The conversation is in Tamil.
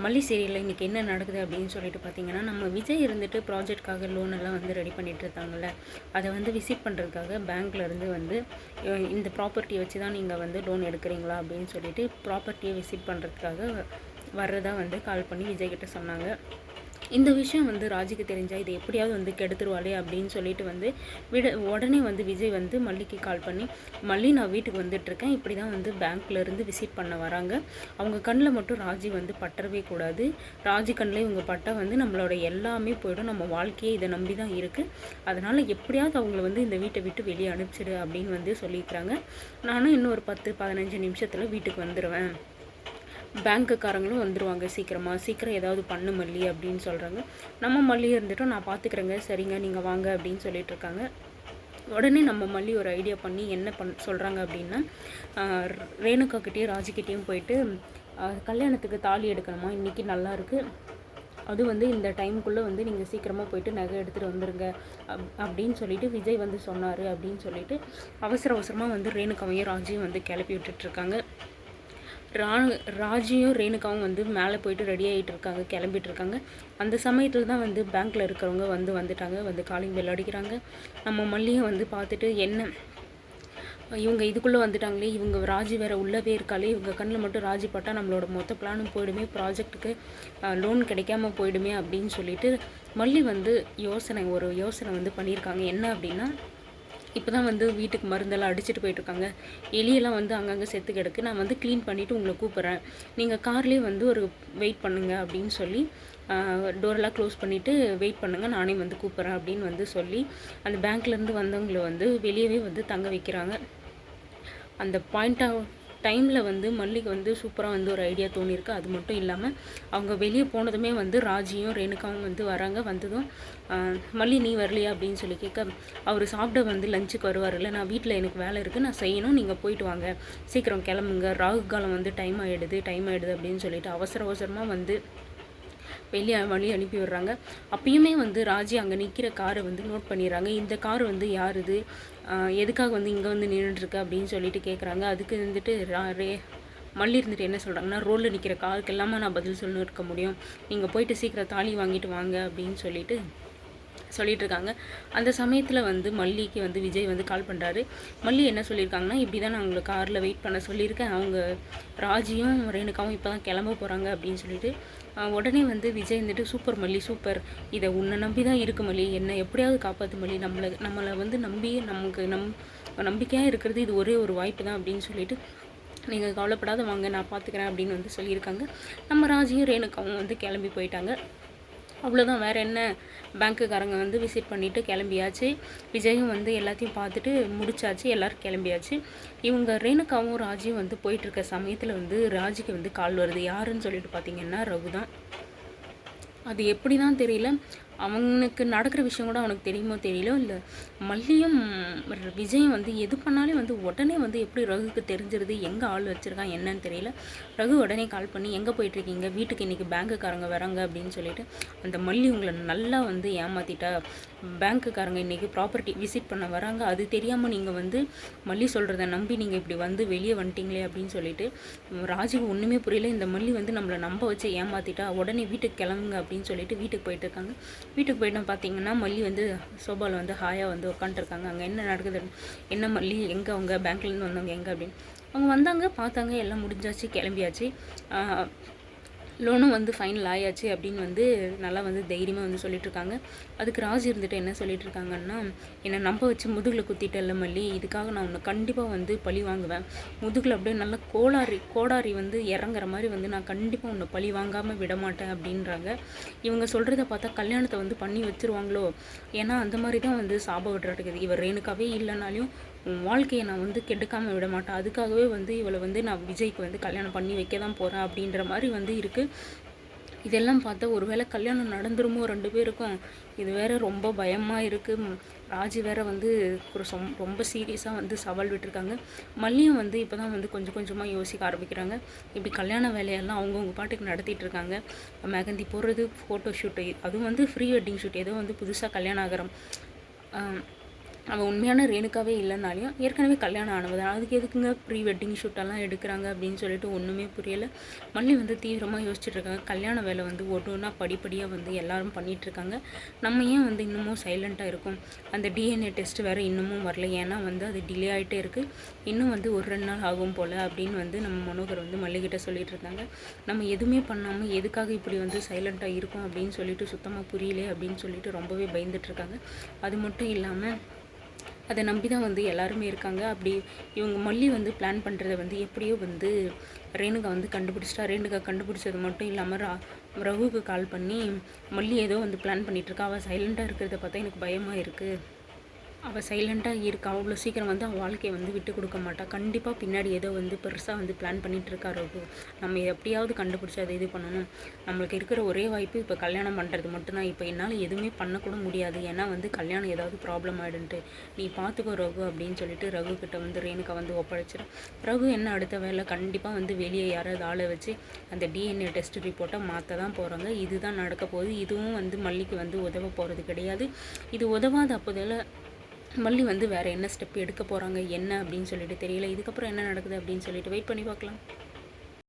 மல்லி சீரியலில் இன்றைக்கி என்ன நடக்குது அப்படின்னு சொல்லிட்டு பார்த்தீங்கன்னா, நம்ம விஜய் இருந்துட்டு ப்ராஜெக்ட்காக லோன் எல்லாம் வந்து ரெடி பண்ணிட்டு இருக்காங்கல்ல, அதை வந்து விசிட் பண்ணுறதுக்காக பேங்க்லேருந்து வந்து இந்த ப்ராப்பர்ட்டியை வச்சு தான் நீங்கள் வந்து லோன் எடுக்கிறீங்களா அப்படின்னு சொல்லிட்டு ப்ராப்பர்ட்டியை விசிட் பண்ணுறதுக்காக வர்றதா வந்து கால் பண்ணி விஜய் கிட்ட சொன்னாங்க. இந்த விஷயம் வந்து ராஜிக்கு தெரிஞ்சால் இதை எப்படியாவது வந்து கெடுத்துருவாளே அப்படின்னு சொல்லிட்டு வந்து உடனே வந்து விஜய் வந்து மல்லிக்கு கால் பண்ணி, மல்லி நான் வீட்டுக்கு வந்துட்டுருக்கேன், இப்படி தான் வந்து பேங்க்லேருந்து விசிட் பண்ண வராங்க, அவங்க கண்ணில் மட்டும் ராஜி வந்து பற்றவே கூடாது, ராஜி கண்ணில் இவங்க பட்டால் வந்து நம்மளோட எல்லாமே போயிடும், நம்ம வாழ்க்கையே இதை நம்பி தான் இருக்குது, அதனால் எப்படியாவது அவங்கள வந்து இந்த வீட்டை விட்டு வெளியே அனுப்பிச்சிடு அப்படின்னு வந்து சொல்லியிருக்கிறாங்க. நானும் இன்னும் ஒரு 10-15 நிமிஷத்தில் வீட்டுக்கு வந்துடுவேன், பேங்க்குக்காரங்களும் வந்துடுவாங்க, சீக்கிரம் ஏதாவது பண்ணு மல்லி அப்படின்னு சொல்கிறாங்க. நம்ம மல்லி இருந்துட்டோம், நான் பார்த்துக்கிறேங்க, சரிங்க நீங்கள் வாங்க அப்படின்னு சொல்லிட்டு இருக்காங்க. உடனே நம்ம மல்லி ஒரு ஐடியா பண்ணி என்ன சொல்கிறாங்க அப்படின்னா, ரேணுகாக்கிட்டேயும் ராஜிக்கிட்டேயும் போயிட்டு கல்யாணத்துக்கு தாலி எடுக்கணுமா, இன்றைக்கி நல்லா இருக்குது, அது வந்து இந்த டைமுக்குள்ளே வந்து நீங்கள் சீக்கிரமாக போயிட்டு நகை எடுத்துகிட்டு வந்துடுங்க அப்படின்னு சொல்லிட்டு விஜய் வந்து சொன்னார் அப்படின்னு சொல்லிட்டு அவசரமாக வந்து ரேணுகாவையும் ராஜியும் வந்து கிளப்பி விட்டுட்ருக்காங்க. ராஜியும் ரேணுகாவும் வந்து மேலே போயிட்டு ரெடி ஆகிட்டு இருக்காங்க, கிளம்பிட்டு இருக்காங்க. அந்த சமயத்தில் தான் வந்து பேங்க்கில் இருக்கிறவங்க வந்துட்டாங்க, வந்து காலிங் பெல் அடிக்கிறாங்க. நம்ம மல்லியும் வந்து பார்த்துட்டு, என்ன இவங்க இதுக்குள்ளே வந்துட்டாங்களே, இவங்க ராஜி வேறு உள்ளவே இருக்காளே, இவங்க கண்ணில் மட்டும் ராஜி பட்டால் நம்மளோட மொத்த பிளானும் போயிடுமே, ப்ராஜெக்ட்டுக்கு லோன் கிடைக்காம போயிடுமே அப்படின்னு சொல்லிட்டு மல்லி வந்து ஒரு யோசனை வந்து பண்ணியிருக்காங்க. என்ன அப்படின்னா, இப்போ தான் வந்து வீட்டுக்கு மருந்தெல்லாம் அடிச்சுட்டு போயிட்டுருக்காங்க, எலியெல்லாம் வந்து அங்கங்கே செத்து கிடக்கு, நான் வந்து க்ளீன் பண்ணிவிட்டு உங்களை கூப்பிட்றேன், நீங்கள் கார்லேயே வந்து ஒரு வெயிட் பண்ணுங்கள் அப்படின்னு சொல்லி டோரெல்லாம் க்ளோஸ் பண்ணிவிட்டு வெயிட் பண்ணுங்கள், நானே வந்து கூப்பிட்றேன் அப்படின்னு வந்து சொல்லி அந்த பேங்க்லேருந்து வந்தவங்களை வந்து வெளியவே வந்து தங்க வைக்கிறாங்க. அந்த டைமில் வந்து மல்லிக்கு வந்து சூப்பராக வந்து ஒரு ஐடியா தோணியிருக்கு. அது மட்டும் இல்லாமல் அவங்க வெளியே போனதுமே வந்து ராஜியும் ரேணுகாவும் வந்து வராங்க. வந்ததும் மல்லி நீ வரலையா அப்படின்னு சொல்லி கேட்க, அவர் சாப்பிட வந்து லஞ்சுக்கு வருவார்ல, நான் வீட்டில் எனக்கு வேலை இருக்குது, நான் செய்யணும், நீங்கள் போயிட்டு வாங்க, சீக்கிரம் கிளம்புங்க, ராகு காலம் வந்து டைம் ஆகிடுது அப்படின்னு சொல்லிட்டு அவசரமாக வந்து வழி அனுப்பி விடுறாங்க. அப்பயுமே வந்து ராஜி அங்கே நிற்கிற காரை வந்து நோட் பண்ணிடுறாங்க. இந்த கார் வந்து யார் இது, எதுக்காக வந்து இங்கே வந்து நின்றுட்டுருக்கு அப்படின்னு சொல்லிட்டு கேட்குறாங்க. அதுக்கு வந்துட்டு மல்லி இருந்துட்டு என்ன சொல்கிறாங்கன்னா, ரோலில் நிற்கிற காருக்கு எல்லாமே நான் பதில் சொல்லணும் இருக்க முடியும், நீங்கள் போயிட்டு சீக்கிரம் தாலி வாங்கிட்டு வாங்க அப்படின்னு சொல்லிட்டு இருக்காங்க. அந்த சமயத்தில் வந்து மல்லிக்கு வந்து விஜய் வந்து கால் பண்ணுறாரு. மல்லி என்ன சொல்லியிருக்காங்கன்னா, இப்படி தான் நான் உங்களை காரில் வெயிட் பண்ண சொல்லியிருக்கேன், அவங்க ராஜியும் ரேணுகாவும் இப்போ தான் கிளம்ப போகிறாங்க அப்படின்னு சொல்லிட்டு உடனே வந்து விஜய் வந்துட்டு, சூப்பர் மல்லி சூப்பர், இதை உன்னை நம்பி தான் இருக்கு மல்லி, என்னை எப்படியாவது காப்பாற்று மல்லி, நம்மளை வந்து நம்பி நமக்கு நம்பிக்கையாக இருக்கிறது இது ஒரே ஒரு வாய்ப்பு தான் அப்படின்னு சொல்லிட்டு, நீங்கள் கவலைப்படாத வாங்க, நான் பார்த்துக்கிறேன் அப்படின்னு வந்து சொல்லியிருக்காங்க. நம்ம ராஜியும் ரேணுகாவும் வந்து கிளம்பி போயிட்டாங்க. அவ்வளோதான், வேறு என்ன, பேங்க்குக்காரங்க வந்து விசிட் பண்ணிவிட்டு கிளம்பியாச்சு. விஜயும் வந்து எல்லாத்தையும் பார்த்துட்டு முடிச்சாச்சு, எல்லோரும் கிளம்பியாச்சு. இவங்க ரேணுகாவும் ராஜியும் வந்து போயிட்டுருக்க சமயத்தில் வந்து ராஜிக்கு வந்து கால் வருது. யாருன்னு சொல்லிட்டு பார்த்தீங்கன்னா ரகு தான். அது எப்படி தான் தெரியல, அவனுக்கு நடக்கிற விஷயம் கூட அவனுக்கு தெரியுமோ தெரியல, இல்லை மல்லியும் விஜயும் வந்து எது பண்ணாலே வந்து உடனே வந்து எப்படி ரகுக்கு தெரிஞ்சிருது, எங்கே ஆள் வச்சுருக்கான் என்னன்னு தெரியல. ரகு உடனே கால் பண்ணி, எங்கே போயிட்டுருக்கீங்க, வீட்டுக்கு இன்றைக்கி பேங்க்குக்காரங்க வராங்க அப்படின்னு சொல்லிட்டு, அந்த மல்லி உங்களை நல்லா வந்து ஏமாற்றிட்டா, பேங்க்குக்காரங்க இன்றைக்கி ப்ராப்பர்ட்டி விசிட் பண்ண வராங்க, அது தெரியாமல் நீங்கள் வந்து மல்லி சொல்கிறத நம்பி நீங்கள் இப்படி வந்து வெளியே வந்துட்டீங்களே அப்படின்னு சொல்லிட்டு ராஜுக்கு ஒன்றுமே புரியல. இந்த மல்லி வந்து நம்மளை நம்ப வச்சு ஏமாற்றிட்டா, உடனே வீட்டுக்கு கிளம்புங்க அப்படின்னு சொல்லிட்டு வீட்டுக்கு போயிட்டுருக்காங்க. வீட்டுக்கு போயிட்டு பார்த்தீங்கன்னா மல்லி வந்து சோபாவில் வந்து ஹாயாக வந்து உட்காந்துருக்காங்க. அங்கே என்ன நடக்குது, என்ன மல்லி எங்கே அவங்க பேங்க்லேருந்து வந்தவங்க எங்கே அப்படின்னு அவங்க வந்தாங்க, பார்த்தாங்க, எல்லாம் முடிஞ்சாச்சு, கிளம்பியாச்சு, லோனும் வந்து ஃபைனல் ஆயாச்சு அப்படின்னு வந்து நல்லா வந்து தைரியமாக வந்து சொல்லிட்டுருக்காங்க. அதுக்கு ராஜ் இருந்துட்டு என்ன சொல்லிட்டுருக்காங்கன்னா, என்னை நம்ப வச்சு முதுகில் குத்திட்டல்ல மல்லி, இதுக்காக நான் உன்னை கண்டிப்பாக வந்து பழி வாங்குவேன், முதுகில் அப்படியே நல்லா கோடாரி வந்து இறங்குற மாதிரி வந்து நான் கண்டிப்பாக உன்னை பழி வாங்காமல் விட மாட்டேன் அப்படின்றாங்க. இவங்க சொல்கிறத பார்த்தா கல்யாணத்தை வந்து பண்ணி வச்சுருவாங்களோ, ஏன்னா அந்த மாதிரி தான் வந்து சாபம் விடுறதுக்கு, இவர் ரேணுகாவே இல்லைனாலையும் வாழ்க்கையை நான் வந்து கெடுக்காமல் விட மாட்டேன், அதுக்காகவே வந்து இவளை வந்து நான் விஜய்க்கு வந்து கல்யாணம் பண்ணி வைக்க தான் போகிறேன் அப்படின்ற மாதிரி வந்து இருக்குது. இதெல்லாம் பார்த்தா ஒரு வேளை கல்யாணம் நடந்துருமோ 2 பேருக்கும், இது வேறு ரொம்ப பயமாக இருக்குது. ராஜி வேறு வந்து ரொம்ப சீரியஸாக வந்து சவால் விட்டுருக்காங்க. மல்லியும் வந்து இப்போ தான் வந்து கொஞ்சம் கொஞ்சமாக யோசிக்க ஆரம்பிக்கிறாங்க. இப்படி கல்யாண வேலையெல்லாம் அவங்கவுங்க பாட்டுக்கு நடத்திட்டு இருக்காங்க. மெஹந்தி போடுறது, ஃபோட்டோ ஷூட்டு, அதுவும் வந்து ப்ரீ வெட்டிங் ஷூட், ஏதோ வந்து புதுசாக கல்யாணம் ஆகிற அவள் உண்மையான ரேணுகாவே இல்லைனாலையும் ஏற்கனவே கல்யாணம் ஆனவ தான். அதுக்கு எதுக்குங்க ப்ரீ வெட்டிங் ஷூட்டெல்லாம் எடுக்கிறாங்க அப்படின்னு சொல்லிட்டு ஒன்றுமே புரியலை. மல்லி வந்து தீவிரமாக யோசிச்சுட்டு இருக்காங்க. கல்யாண வேலை வந்து ஒன்றா படிப்படியாக வந்து எல்லாரும் பண்ணிகிட்ருக்காங்க. நம்ம ஏன் வந்து இன்னமும் சைலண்ட்டாக இருக்கும்? அந்த டிஎன்ஏ டெஸ்ட் வேறு இன்னமும் வரல. ஏன்னா வந்து அது டிலே ஆகிட்டே இருக்குது. இன்னும் வந்து ஒரு 2 நாள் ஆகும் போல் அப்படின்னு வந்து நம்ம மனோகர் வந்து மல்லிகிட்ட சொல்லிட்டு இருந்தாங்க. நம்ம எதுவுமே பண்ணாமல் எதுக்காக இப்படி வந்து சைலண்ட்டாக இருக்கும் அப்படின்னு சொல்லிட்டு சுத்தமாக புரியலே அப்படின்னு சொல்லிட்டு ரொம்பவே பயந்துட்டுருக்காங்க. அது மட்டும் இல்லாமல் அதை நம்பி தான் வந்து எல்லாருமே இருக்காங்க. அப்படி இவங்க மல்லி வந்து பிளான் பண்ணுறத வந்து எப்படியோ வந்து ரேணுகா வந்து கண்டுபிடிச்சிட்டா. ரேணுகா கண்டுபிடிச்சது மட்டும் இல்லாமல் ரகுவுக்கு கால் பண்ணி மல்லி ஏதோ வந்து பிளான் பண்ணிகிட்ருக்கா, அவள் சைலண்ட்டாக இருக்கிறத பார்த்தா எனக்கு பயமாக இருக்குது, அவள் சைலண்ட்டாக இருக்கா, அவ்வளோ சீக்கிரம் வந்து அவள் வாழ்க்கையை வந்து விட்டு கொடுக்க மாட்டாள், கண்டிப்பாக பின்னாடி ஏதோ வந்து பெருசாக வந்து பிளான் பண்ணிகிட்ருக்கா ரகு, நம்ம எப்படியாவது கண்டுபிடிச்சி அதை இது பண்ணணும், நம்மளுக்கு இருக்கிற ஒரே வாய்ப்பு இப்போ கல்யாணம் பண்ணுறது மட்டும்தான், இப்போ என்னால் எதுவுமே பண்ணக்கூட முடியாது, ஏன்னா வந்து கல்யாணம் ஏதாவது ப்ராப்ளம் ஆகிடுன்ட்டு நீ பார்த்துக்கோ ரகு அப்படின்னு சொல்லிட்டு ரகு கிட்ட வந்து ரேணுகா வந்து ஒப்படைச்சிடும். ரகு என்ன அடுத்த வேலை கண்டிப்பாக வந்து வெளியே யாராவது ஆளை வச்சு அந்த டிஎன்ஏ டெஸ்ட் ரிப்போர்ட்டை மாற்ற தான் போகிறாங்க. இதுதான் நடக்க போகுது. இதுவும் வந்து மல்லிக்கு வந்து உதவ போகிறது கிடையாது. இது உதவாத அப்போதில் மல்லி வந்து வேறு என்ன ஸ்டெப் எடுக்க போகிறாங்க என்ன அப்படின்னு சொல்லிட்டு தெரியல. இதுக்கப்புறம் என்ன நடக்குது அப்படின்னு சொல்லிட்டு வெயிட் பண்ணி பார்க்கலாம்.